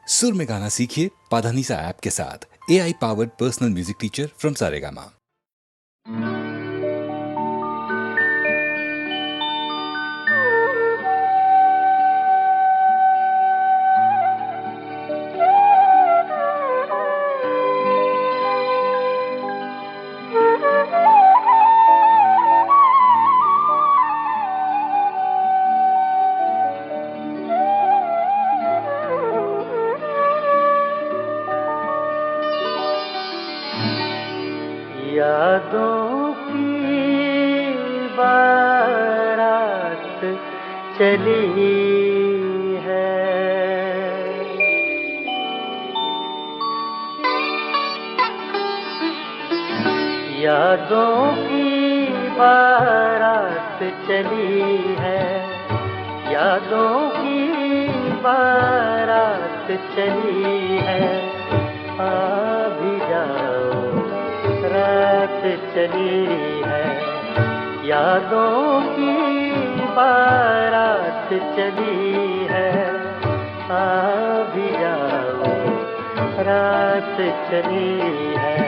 सुर में गाना सीखिए पाधानीसा ऐप के साथ। AI powered personal music teacher from Saregama. यादों की बारात चली है, यादों की बारात चली है, यादों की बारात चली है। आ भी जाओ रात चली है, यादों की बारात चली है। आ भी जाओ रात चली है,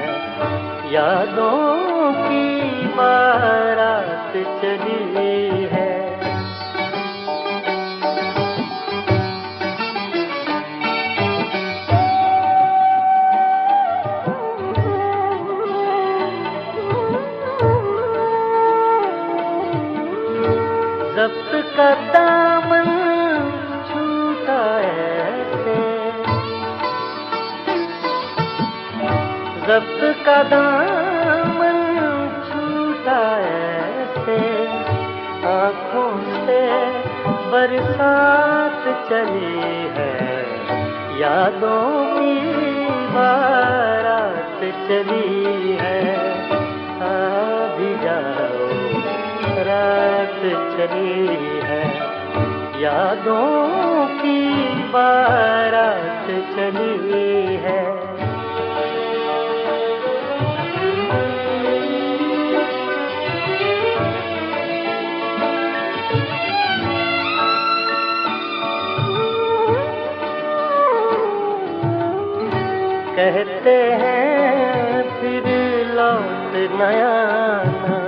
यादों की बारात चली है। ज़ब्त का दामन छूटा ऐसे, ज़ब्त का दामन छूटा ऐसे, आँखों से बरसात चली है, यादों की बारात चली है। आ भी जाओ रात चली है, यादों की बारात चली है। कहते हैं फिर लौट न आना,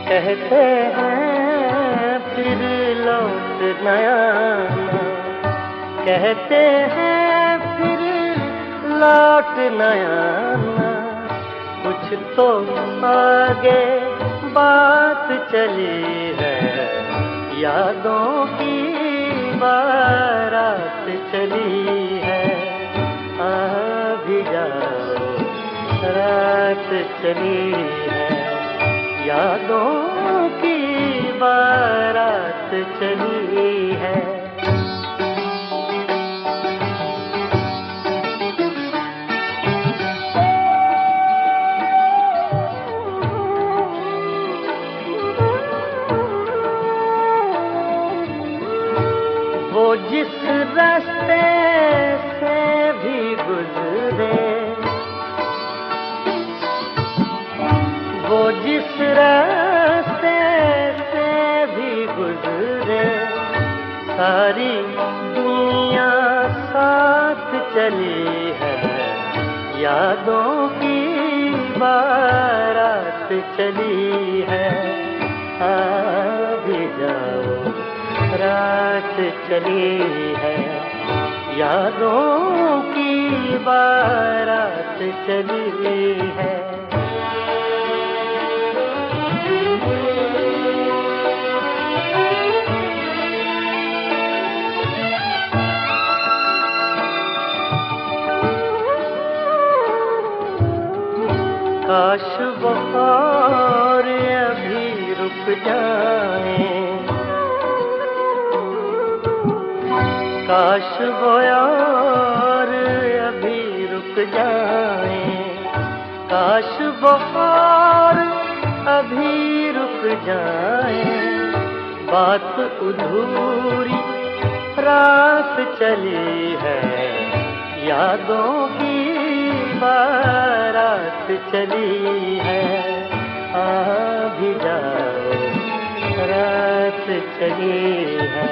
कहते हैं फिर लौट न आना, कहते हैं फिर लौट न आना। कुछ तो आगे बात चली है, यादों की बारात चली है। आ भी जाओ रात चली है, यादों की बारात चली है। वो जिस रास्ते से भी गुजरे, वो जिस रास्ते से भी गुजरे, सारी दुनिया साथ चली है, यादों की बारात चली है। आ भी जाओ रात चली है, यादों की बारात चली है। काश वो और अभी रुक जाए, काश वो और अभी रुक जाए, काश वो और अभी रुक जाए। बात अधूरी रात चली है, यादों की बारात चली है। आ भी जाओ रात चली है,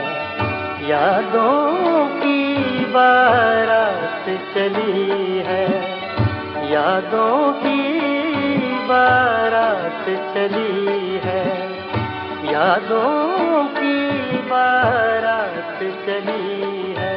यादों की बारात चली है, यादों की बारात चली है, यादों की बारात चली है।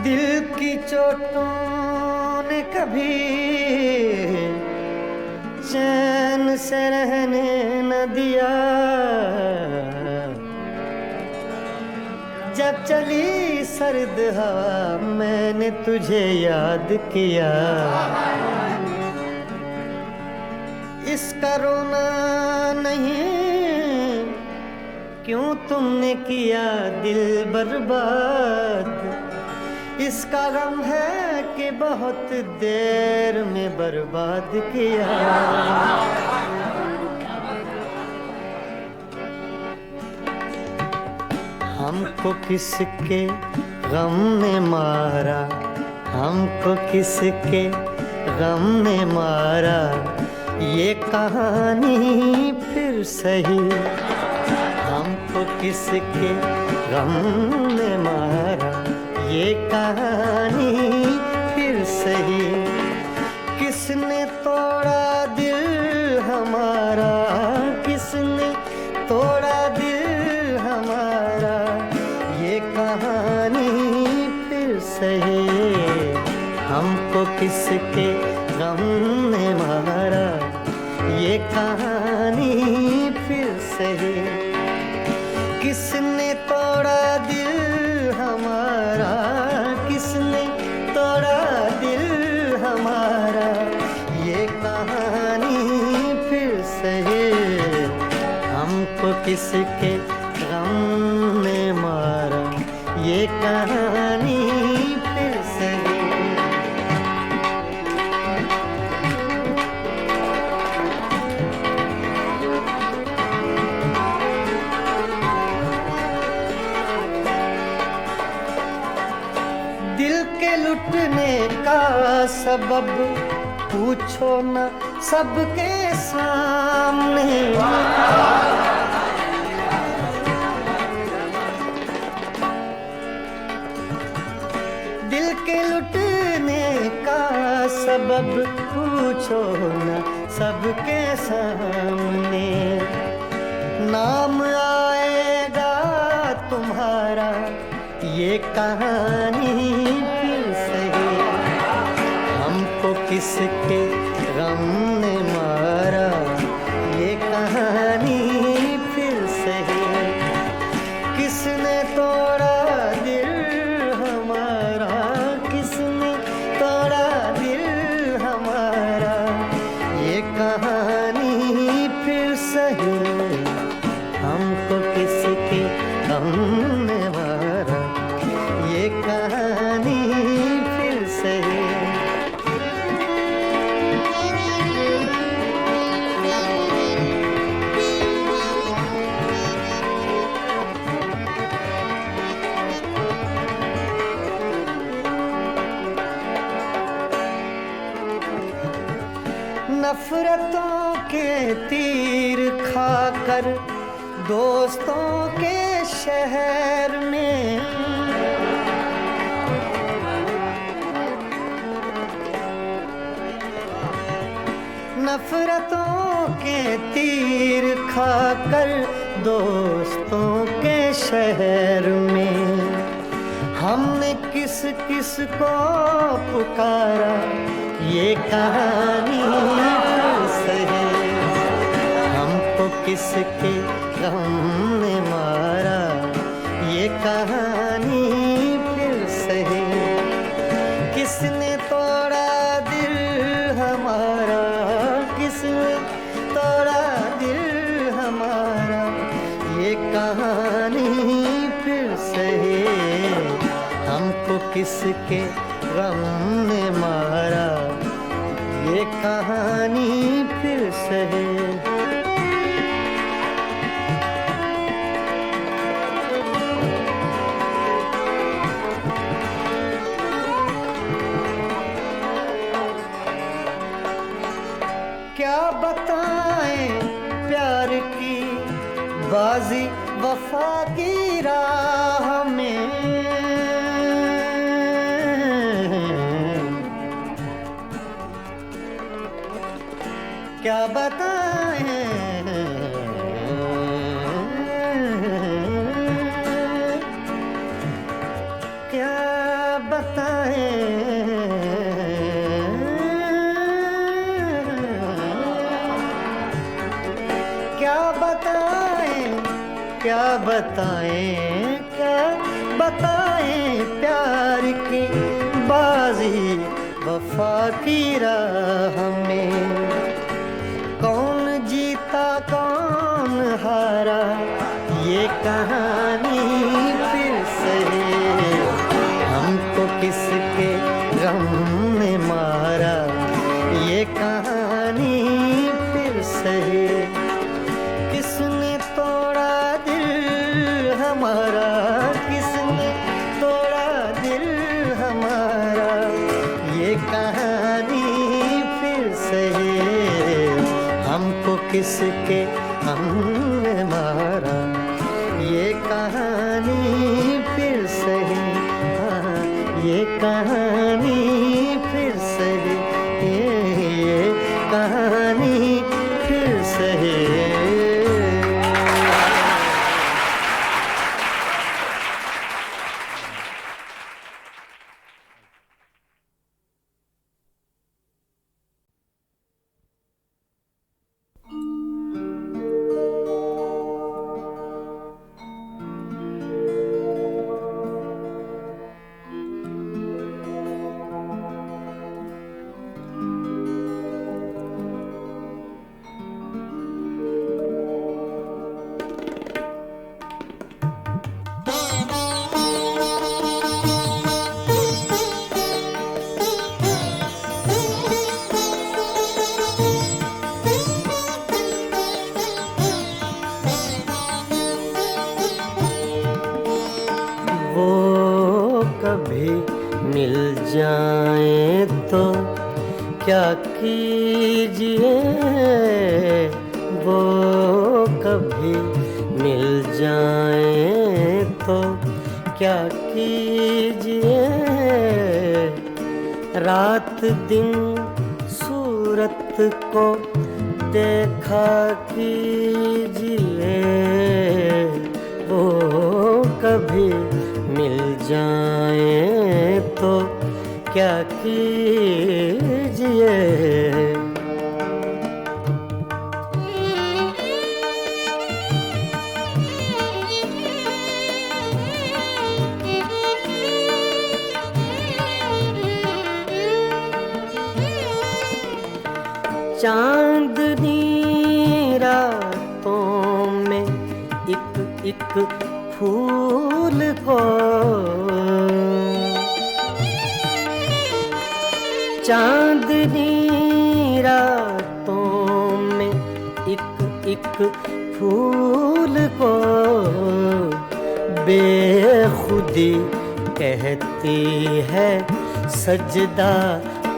दिल की चोटों ने कभी चैन से रहने न दिया, जब चली सर्द हवा मैंने तुझे याद किया। इसका रोना नहीं, क्यों तुमने किया दिल बर्बाद, इसका गम है कि बहुत देर में बर्बाद किया। हमको किसके गम ने मारा, हमको किसके गम ने मारा, ये कहानी फिर सही। हमको किसके गम ने मारा, ये कहानी फिर सही। किसने तोड़ा दिल हमारा, किसने तोड़ा दिल हमारा, ये कहानी फिर सही। हमको किसके गम ने मारा, ये कहानी फिर सही। किसने तोड़ा दिल हमारा, किसने तोड़ा दिल हमारा, ये कहानी फिर सही। हमको किसके गम ने मारा, ये कहानी फिर सही। दिल के लुटने का सबब पूछो न सबके सामने, दिल के लुटने का सबब पूछो न सबके सामने। नाम आएगा तुम्हारा, ये कहानी फिर सही। हमको किसके गम ने मारा, ये कहानी फिर सही। किसने तोड़ा दिल हमारा, किसने तोड़ा दिल हमारा, ये कहानी फिर सही। हमको किसके गम ने मारा, ये कहानी फिर सही। नफरतों के तीर खाकर दोस्तों के शहर में, नफरतों के तीर खाकर दोस्तों के शहर में, हमने किस किस को पुकारा, ये कहानी फिर सही। हमको किसके गम ने मारा, ये कहानी फिर सही। किसने तोड़ा दिल हमारा, किसने तोड़ा दिल हमारा, ये कहानी फिर सही। हमको किसके गम ने मारा, ये कहानी फिर से है। क्या बताएं प्यार की बाजी वफा की राह में, क्या बताएं, क्या बताएं, क्या बताएं, क्या बताएं, क्या बताएं प्यार की बाजी वफा की राह में। कौन जीता कौन हारा, ये कहानी फिर से। हमको किसके गम ने मारा, ये कहानी फिर से। किसने तोड़ा दिल हमारा, किसने तोड़ा दिल हमारा, ये कहानी फिर से। हमको किसके हमने मारा, ये कहानी फिर से। हाँ, ये कहानी फिर से, ये कहानी फिर से। कभी मिल जाए तो क्या कीजिए, वो कभी मिल जाए तो क्या कीजिए। रात दिन सूरत को देखा कीजिए, वो कभी मिल जाए तो क्या कीजिए। चांदनी रातों में एक एक फूल को, चांदनी रातों में एक एक फूल को बेखुदी कहती है सजदा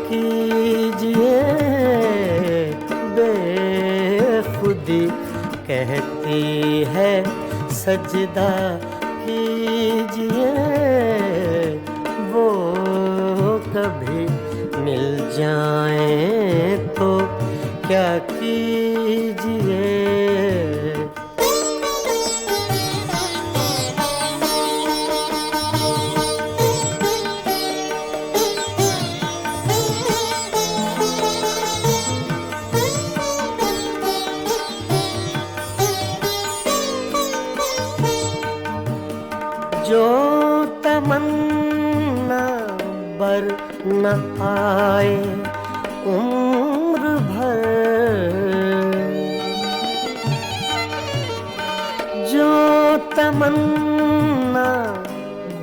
कीजिए। बेखुदी कहती है सजदा कीजिए, वो कभी मिल जाए तो क्या कीजिए। जो तमन्ना बर न आए उम्र भर, जो तमन्ना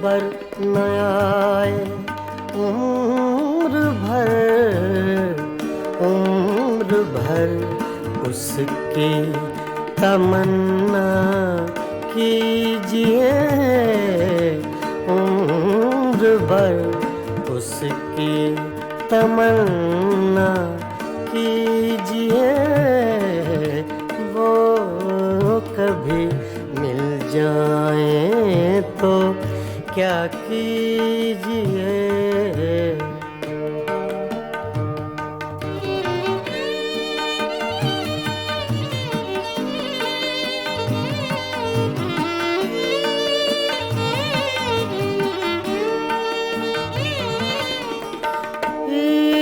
बर न आए उम्र भर उसकी तमन्ना कीजिए, उम्र भर उसकी तमन्ना कीजिए, वो कभी मिल जाए तो क्या कीजिए।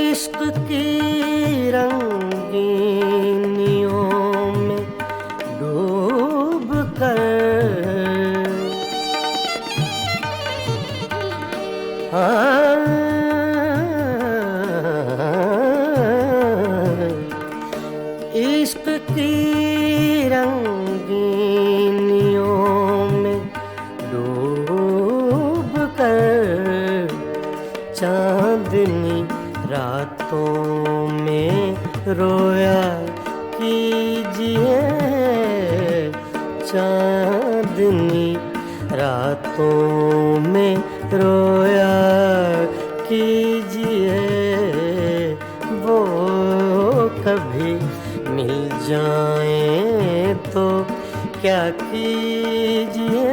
इश्क की रंगीनियों में डूब कर, इश्क की रंगीनियों में डूब कर, चांदनी रातों में रोया कीजिए, चांदनी रातों में रोया कीजिए, वो कभी मिल जाए तो क्या कीजिए।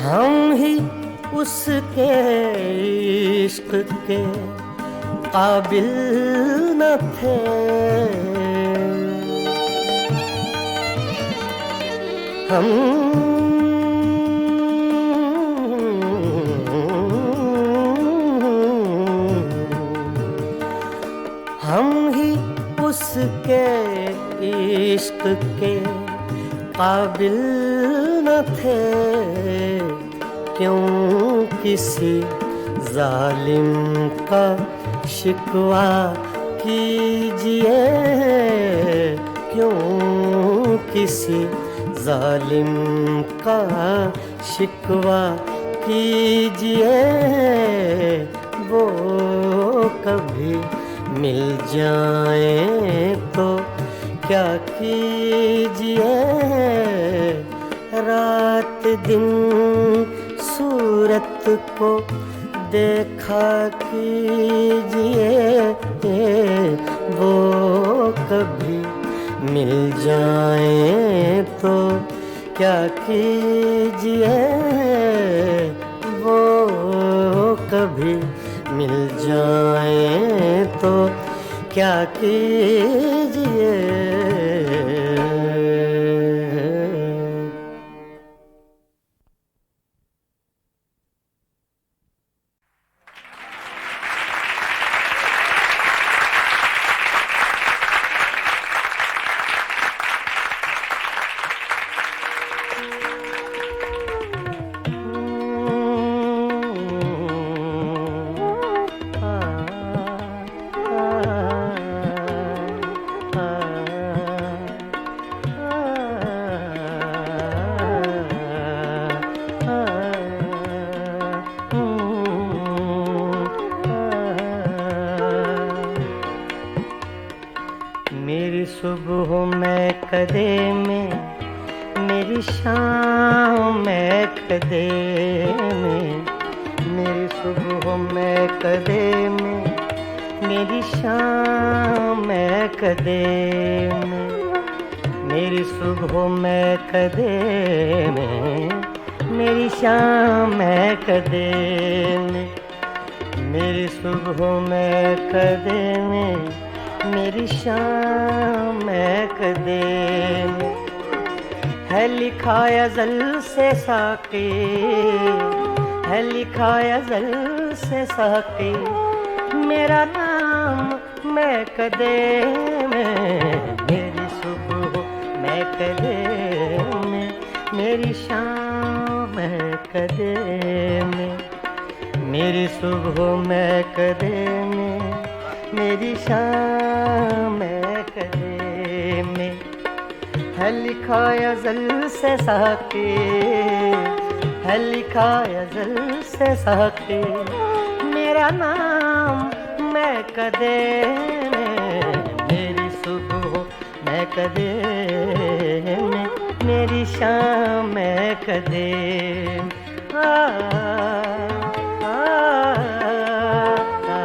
हम ही उसके इश्क के काबिल न थे, हम ही उसके इश्क के काबिल न थे, क्यों किसी जालिम का शिकवा कीजिए, क्यों किसी जालिम का शिकवा कीजिए, वो कभी मिल जाए तो क्या कीजिए। रात दिन सूरत को देखा कीजिए, वो कभी मिल जाए तो क्या कीजिए, वो कभी मिल जाए तो क्या कीजिए। मेरी सुबह में कदे में, मेरी शाम में कदे में, मेरी सुबह में कदे में, मेरी शाम में कदे में, मेरी सुबह में कदे में, मेरी शाम में कदे में, मेरी सुबह में कदे में, मेरी शाम में कदे में, है लिखा अज़ल से साक़ी, है लिखा अज़ल से साक़ी, मेरा नाम मैं कदे में, मेरी सुबह मैं कदे में, मेरी शाम मैं कदे में, मेरी सुबह मैं कदे में, मेरी शाम मैं कदे में, है लिखा अज़ल से साके, है लिखा अज़ल से साके, मेरा नाम मैं कदे में, मेरी सुबह मैं कदे में, मेरी शाम मैं कदे आ, आ, आ,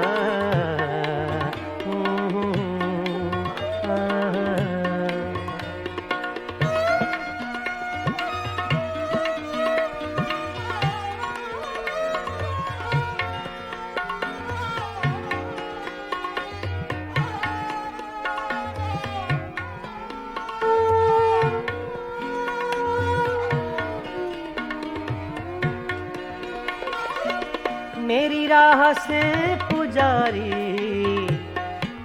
मेरी राह से पुजारी,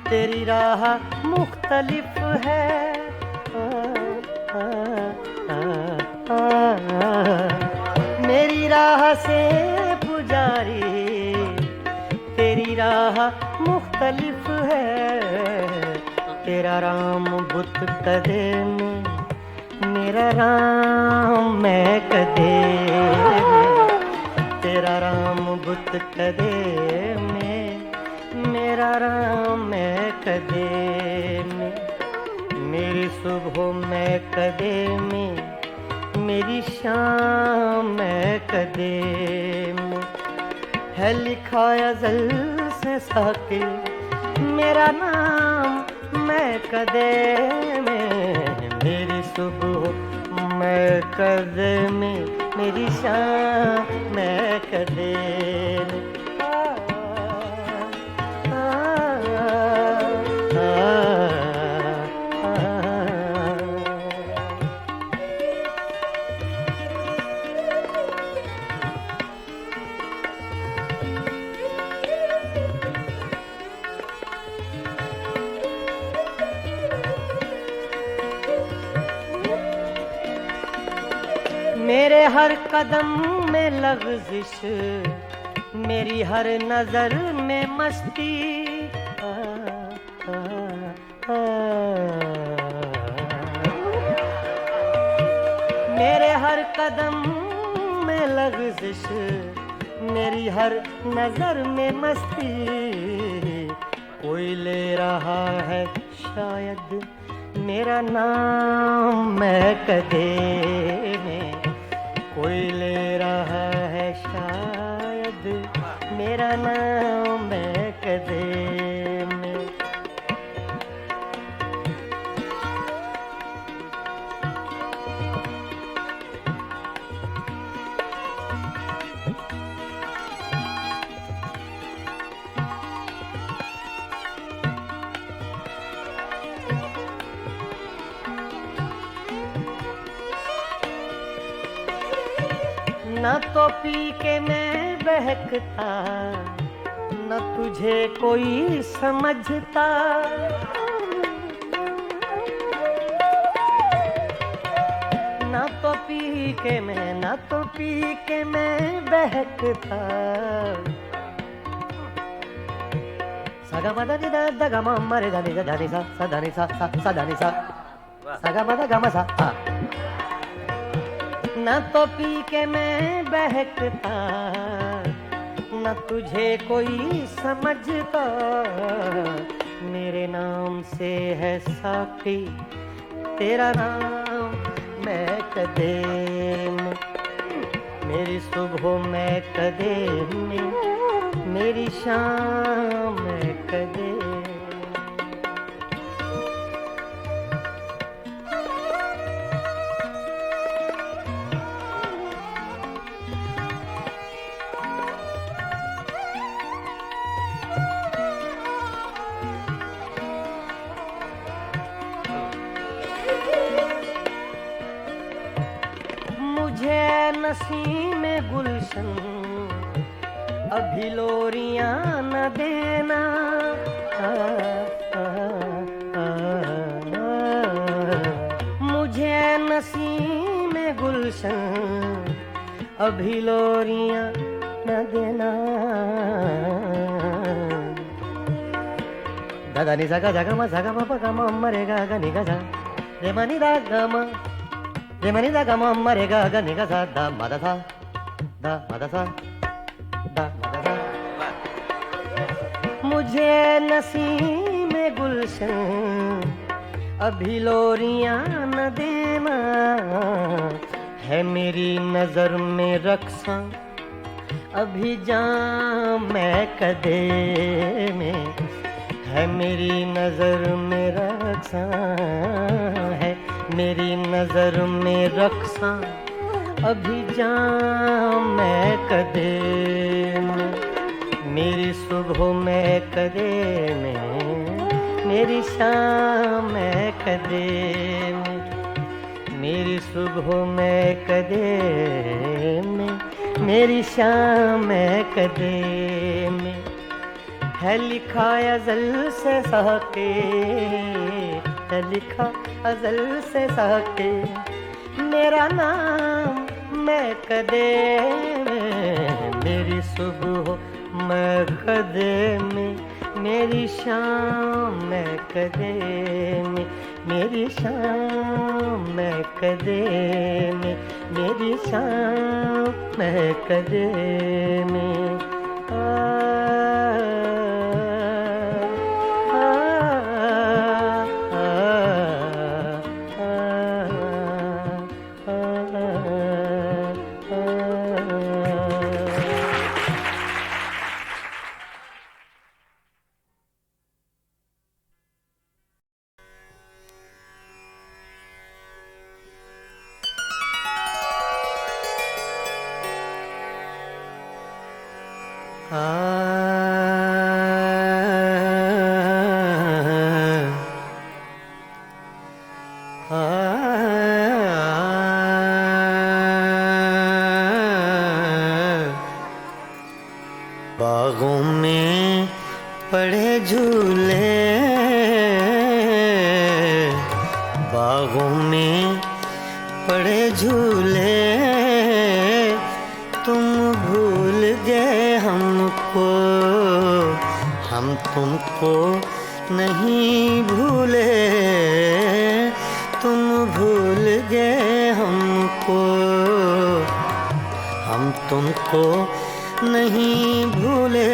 तेरी राह मुख्तलिफ है, आ, आ, आ, आ, मेरी राह से पुजारी, तेरी राह मुख्तलिफ है, तेरा राम बुत कदे में, मेरा राम मैं कदे में, तेरा राम बुत कदे में, मेरा राम मैं कदे में, मेरी सुबह मैं कदे में, मेरी शाम मैं कदे में, है लिखा अज़ल से साके, मेरा नाम मैं कदे में, मेरी सुबह मैं कदे में, मेरी शाम मैं कदे में, मेरे हर कदम में लग़ज़िश, मेरी हर नजर में मस्ती, आ, आ, आ, मेरे हर कदम में लग़ज़िश, मेरी हर नजर में मस्ती, कोई ले रहा है शायद मेरा नाम मैं कदे में, कोई ले रहा है शायद मेरा नाम मैं कदे में, न तो पी के मैं बहकता, न तुझे कोई समझता, न तो पी के मैं, न तो पी के मैं बहकता, सगा मदा नि दा दा गा मा मा रे दा नि दा धा नि सा सा धा नि सा सा धा नि सा, सगा मदा गा मा सा आ, न तो पी के मैं बहकता, न तुझे कोई समझता, मेरे नाम से है साकी तेरा नाम मैं कदे में, मेरी सुबह मैं कदे में, मेरी शाम मैं कदे। मुझे नसीम गुलशन अभी लोरियां न देना, मुझे नसीम गुलशन अभी लोरियां न देना। दादा नि सगा जगा म सगा म प ग म म रे गा ग नि ग सा रे म नि दा ग म रे म नि दा ग म म रे गा ग नि ग सा दा म दा सा दा म दा सा दा म दा सा। मुझे नसीम गुलशन अभी लोरियां न देना, है मेरी नजर में रक्सा अभी जाम मैं कदे में, है मेरी नजर में रक्सा, है मेरी नजर में रक्सा अभी जाम मैं कदे में, मेरी सुबह में कदे में, मेरी शाम में कदे में, मेरी सुबह में कदे में, मेरी शाम में कदे में, है लिखा अज़ल से साके, है लिखा अज़ल से साके मेरा नाम मैं कदे में, मेरी सुबह मैं कदे में, मेरी शाम मैं कदे में, मेरी शाम मैं कदे में, मेरी शाम मैं कदे में। बागों में पड़े झूले, बागों में पड़े झूले, तुम भूल गए हमको, हम तुमको नहीं भूले, तुम भूल गए हमको, हम तुमको नहीं भूले,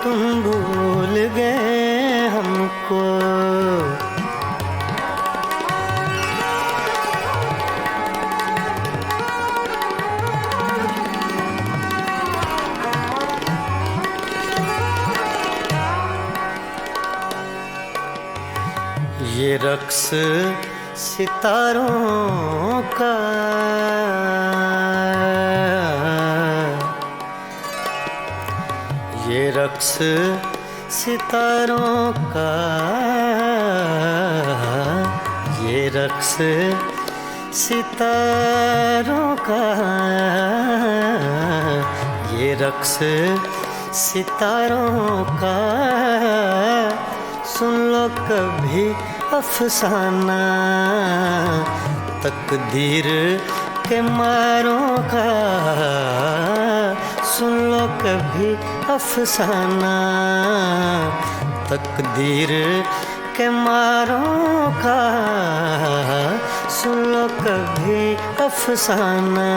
तुम भूल गए हमको। ये रक्स सितारों का, ये रक्स सितारों का, ये रक्स सितारों का, ये रक्स सितारों का, सुन लो कभी अफसाना तकदीर के मारों का, सुन लो कभी अफसाना तकदीर के मारों का, सुन लो कभी अफसाना।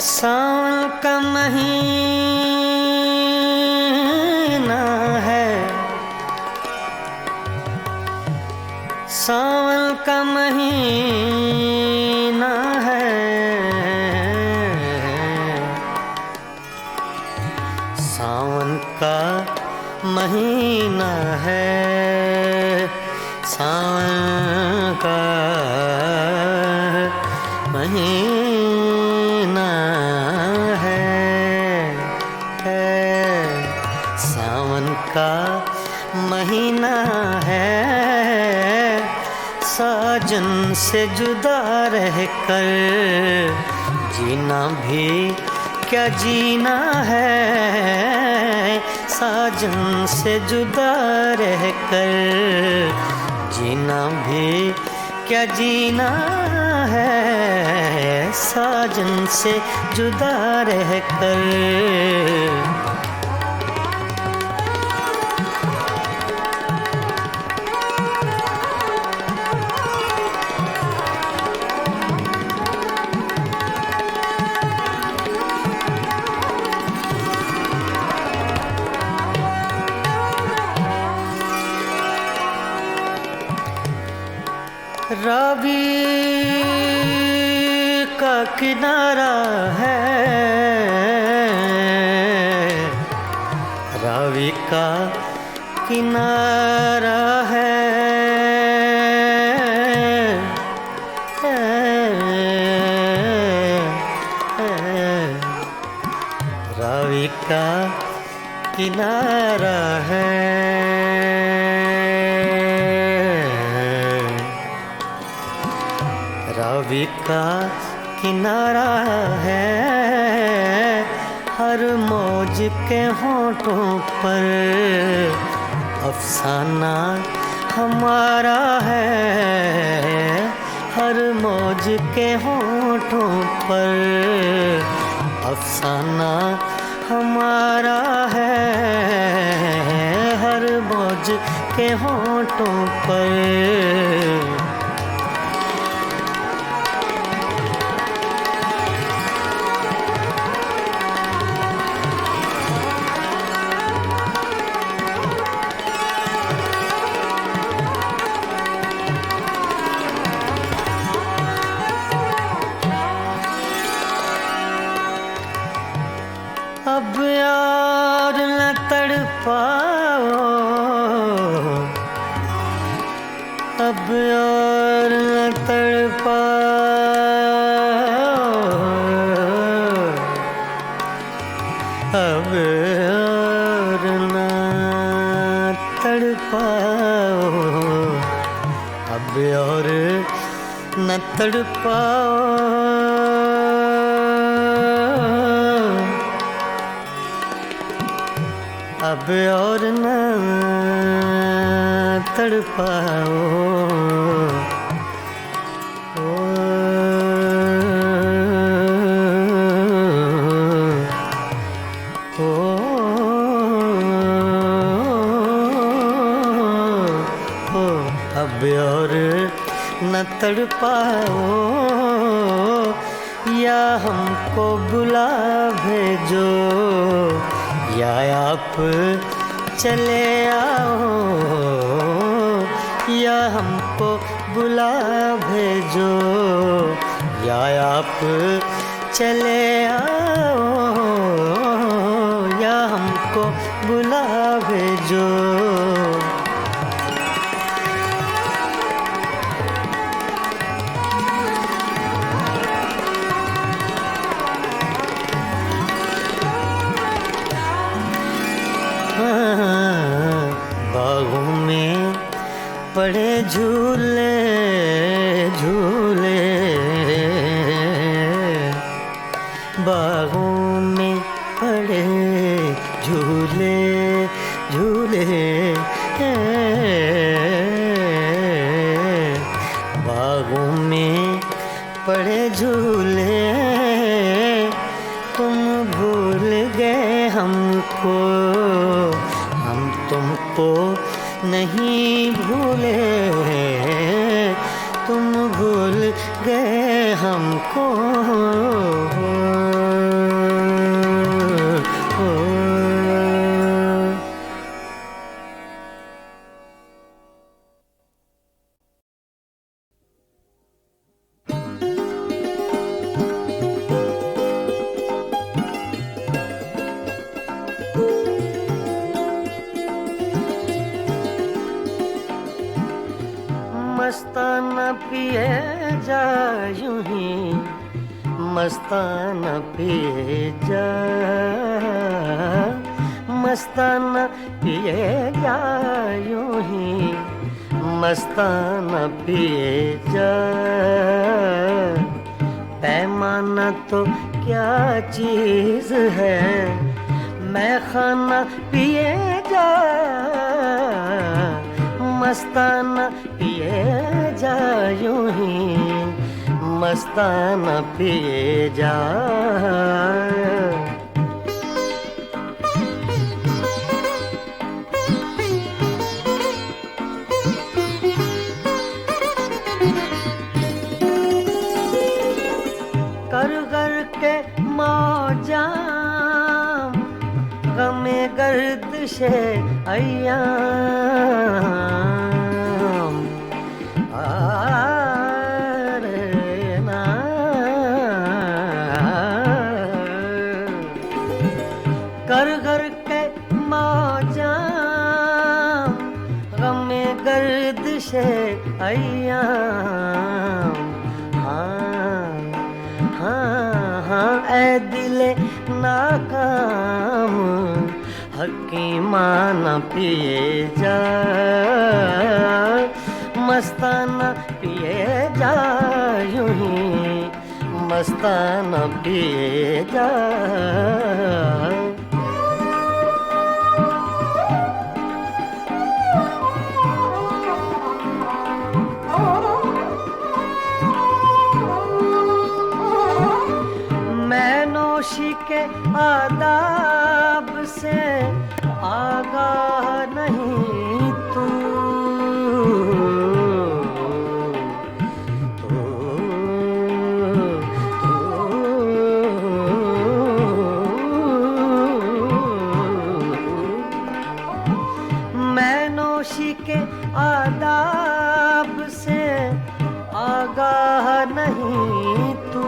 सावन का महीना है, सावन का महीना है, सावन का महीना है, सावन का महीना सावन का महीना है, साजन से जुदा रहकर जीना भी क्या जीना है साजन से जुदा रह कर, जीना भी क्या जीना है साजन से जुदा रह कर। रावी का किनारा है, रावी का किनारा है, रावी का किनारा है। रावी का किनारा है, हर मौज के होठों पर अफसाना हमारा है, हर मौज के होठों पर अफसाना हमारा है, हर मौज के होठों पर। अब यार न तड़पाओ, अब यार न तड़पाओ, अब यार न तड़पाओ, अब और न तड़पाओ, अब और न तड़पाओ। अब और न तड़पाओ, या हमको बुला भेजो या आप चले आओ, या हमको बुला भेजो या आप चले आओ, या हमको बुला भेजो। बागों में पड़े झूले झूले, बागों में पड़े झूले झूले, बागों में पड़े झूले, तुम भूल गए हमको, हम तुमको नहीं भूले, तुम भूल गए हमको। मस्ताना पिए जा यूं ही, मस्ताना पिए जा, मस्ताना पिए जा यूं ही, मस्ताना पिए जा, पैमाना तो क्या चीज है, मैं खाना पिए जा, मस्ताना पिए जा, यूं ही मस्ताना पिए जा। कर कर के मौजा गमे गर्दिशे अय्याम, आरे ना कर कर के मौजा गमे गर्दिशे अय्याम। हाँ हाँ ऐ दिले नाकाम हकीमाना पिए जा, मस्ताना पिए जा, यूं ही मस्ताना पिए जा। नौशी के आदाब से आगाह नहीं तू, मैं नौशी के आदाब से आगाह नहीं तू,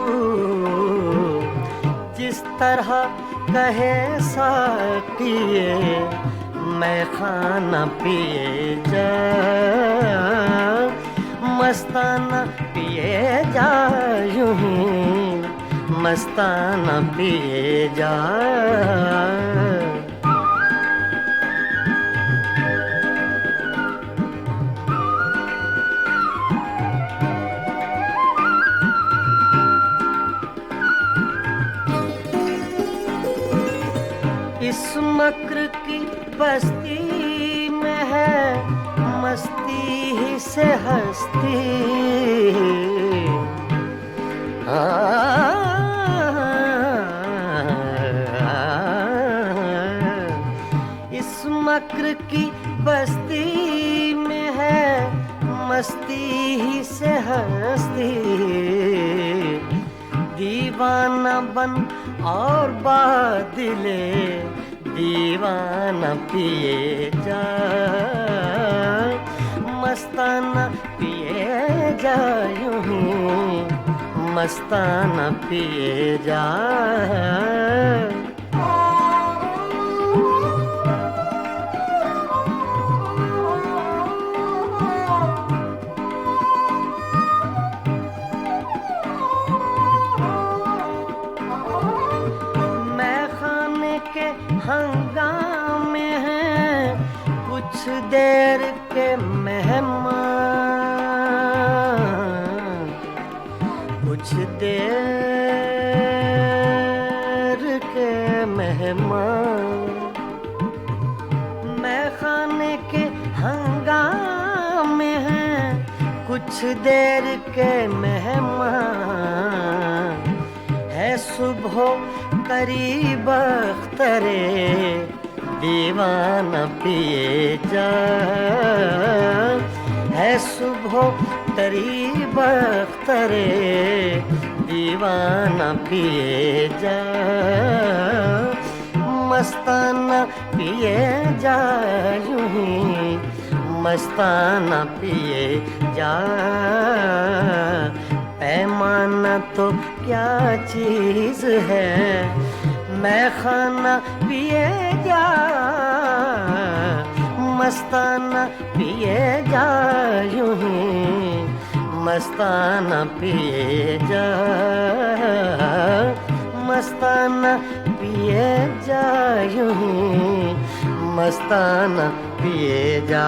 जिस तरह कहे साकिए मैं खाना पिए जा, मस्ताना पिए जा, यूं ही मस्ताना पिए जा। इस मक्र की बस्ती में है मस्ती ही से हस्ती, इस मक्र की बस्ती में है मस्ती ही से हस्ती, दीवाना बन और बादिले दीवाना पिए जा, मस्ताना पिए जा, यूं ही मस्ताना पिए जा। हंगामे हैं कुछ देर के मेहमान, कुछ देर के मेहमान, मैं खाने के हंगामे हैं कुछ देर के मेहमान, है सुबह करीब अख्तरे दीवाना पिए जा, है सुबह करीब अख्तरे दीवाना पिए जा, मस्ताना पिए जा, यूं ही मस्ताना पिए जा। पैमाना तो क्या चीज है, मैं खाना पिए जा, मस्ताना पिए जा, यूं ही मस्ताना पिए जा, मस्ताना पिए जा, यूं ही मस्ताना पिए जा।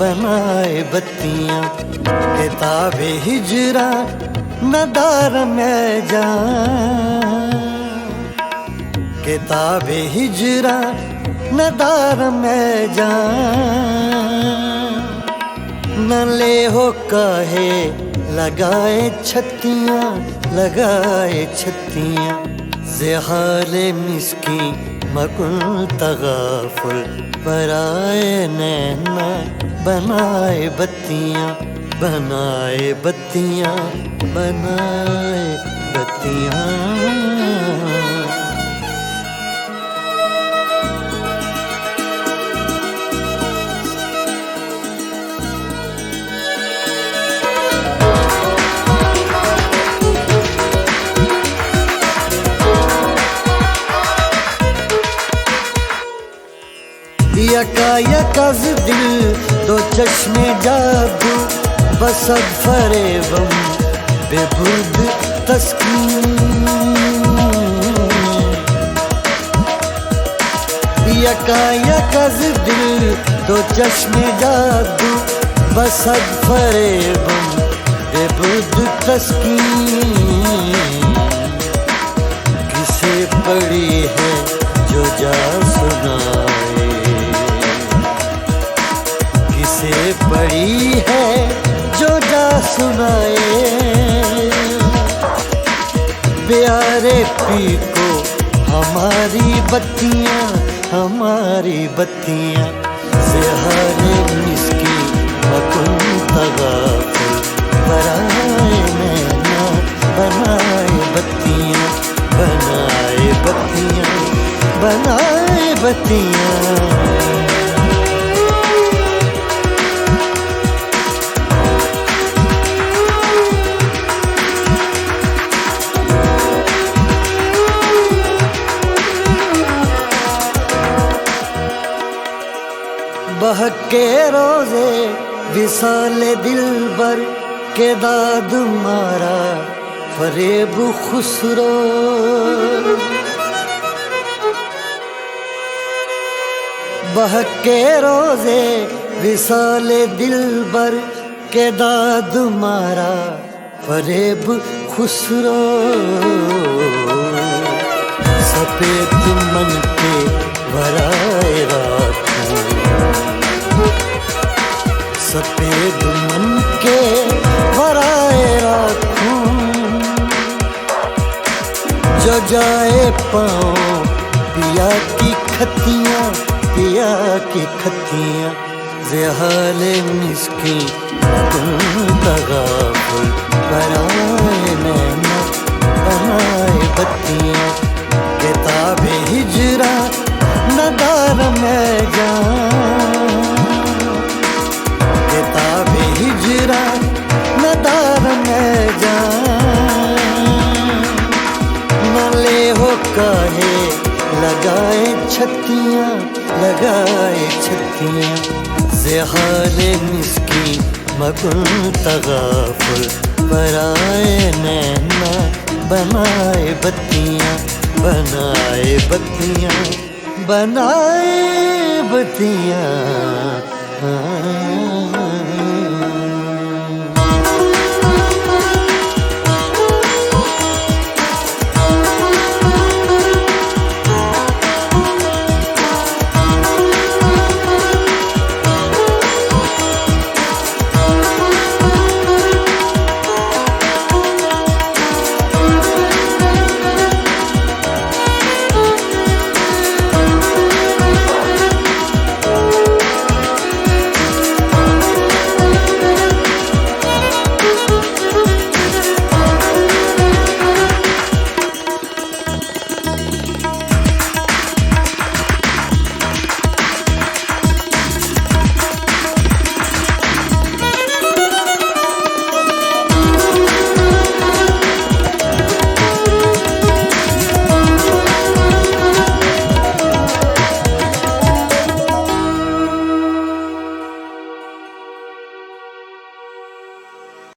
बनाए बत्तियां, किताब हिजरा नदार में जान, किताब हिजरा नदार में जान, न ले हो काहे लगाए छत्तियां, लगाए छत्तियां, ज़हाले मिस्की मकुन तगाफुल, पराए नैना बनाए बत्तियां, बनाए बत्तियां, बनाए बत्तियां। यकायकज़ दिल दो चश्मे जादू, बसद फरेबम बेबुद तस्कीन, यकायकज़ दिल दो चश्मे जादू, बसद फरेबम बेबुद तस्कीन, किसे पड़ी है जो जा सुनाए, किसे पड़ी है जो जा सुनाए, प्यारे पी को हमारी बत्तियां, हमारी बत्तियां, ज़हाले मिस्की मकुन तगाफुल, बनाए नैना बनाए बत्तियां, बनाए बत्तियां, बनाए बत्तियां। बहके रोजे विसाले दिलबर के दाद मारा फरेब खुसरो, बहके रोजे विसाले दिलबर के दाद मारा फरेब खुसरो, सफेद मन के भराए राखूं, सफेद मन के भराए राखूं, जो जाए पाँव पिया की खतियां, पिया की खतियां, ज़हाले मिस्की मकुन तगाफुल, बनाए नैना बनाए बत्तियां, किताब हिजरा नदार में जान, किताब हिजरा नदार में जान, न ले हो काहे लगाए छत्तियां, लगाए छत्तियां, ज़हाले मिस्की मकुन तगाफुल, पराए नैना बनाए बत्तियां, बनाए बत्तियां, बनाए बत्तियां।